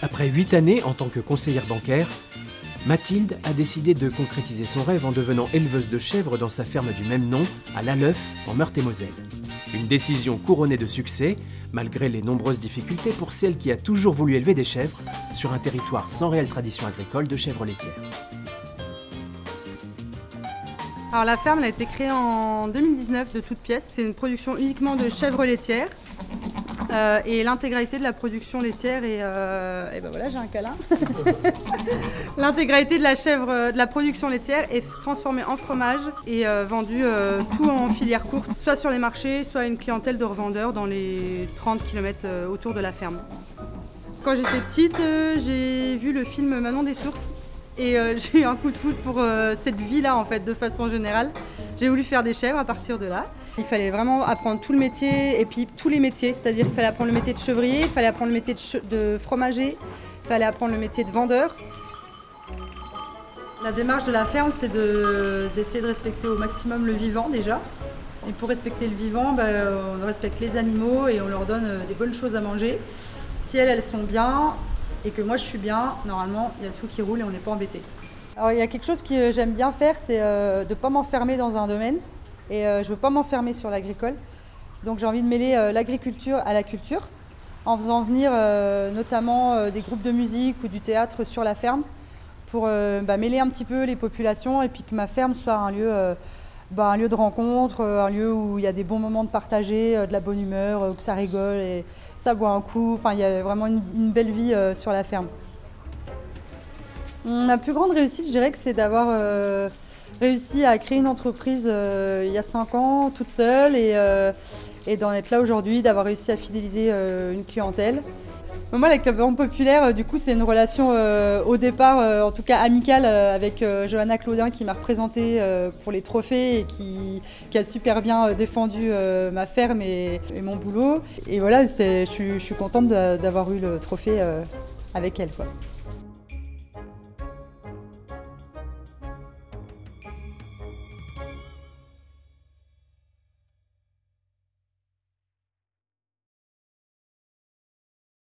Après 8 années en tant que conseillère bancaire, Mathilde a décidé de concrétiser son rêve en devenant éleveuse de chèvres dans sa ferme du même nom, à Lalleuf, en Meurthe-et-Moselle. Une décision couronnée de succès, malgré les nombreuses difficultés pour celle qui a toujours voulu élever des chèvres sur un territoire sans réelle tradition agricole de chèvres laitières. Alors la ferme elle a été créée en 2019 de toutes pièces. C'est une production uniquement de chèvres laitières. Et l'intégralité de la production laitière et ben voilà, j'ai un câlin. L'intégralité de la production laitière est transformée en fromage et vendue tout en filière courte, soit sur les marchés, soit à une clientèle de revendeurs dans les 30 km autour de la ferme. Quand j'étais petite, j'ai vu le film Manon des Sources et j'ai eu un coup de foudre pour cette vie-là en fait, de façon générale. J'ai voulu faire des chèvres à partir de là. Il fallait vraiment apprendre tout le métier et puis tous les métiers, c'est-à-dire qu'il fallait apprendre le métier de chevrier, il fallait apprendre le métier de fromager, il fallait apprendre le métier de vendeur. La démarche de la ferme, c'est d'essayer de respecter au maximum le vivant déjà. Et pour respecter le vivant, on respecte les animaux et on leur donne des bonnes choses à manger. Si elles sont bien et que moi je suis bien, normalement il y a tout qui roule et on n'est pas embêté. Alors il y a quelque chose que j'aime bien faire, c'est de ne pas m'enfermer dans un domaine. Et je ne veux pas m'enfermer sur l'agricole. Donc j'ai envie de mêler l'agriculture à la culture, en faisant venir notamment des groupes de musique ou du théâtre sur la ferme, pour mêler un petit peu les populations et puis que ma ferme soit un lieu de rencontre, un lieu où il y a des bons moments de partager, de la bonne humeur, où ça rigole et ça boit un coup. Enfin, il y a vraiment une belle vie sur la ferme. Ma plus grande réussite, je dirais que c'est d'avoir réussi à créer une entreprise il y a 5 ans toute seule et d'en être là aujourd'hui, d'avoir réussi à fidéliser une clientèle. Moi, avec la Banque Populaire, du coup, c'est une relation au départ, en tout cas amicale, avec Johanna Claudin qui m'a représentée pour les trophées et qui a super bien défendu ma ferme et mon boulot. Et voilà, je suis contente d'avoir eu le trophée avec elle, quoi.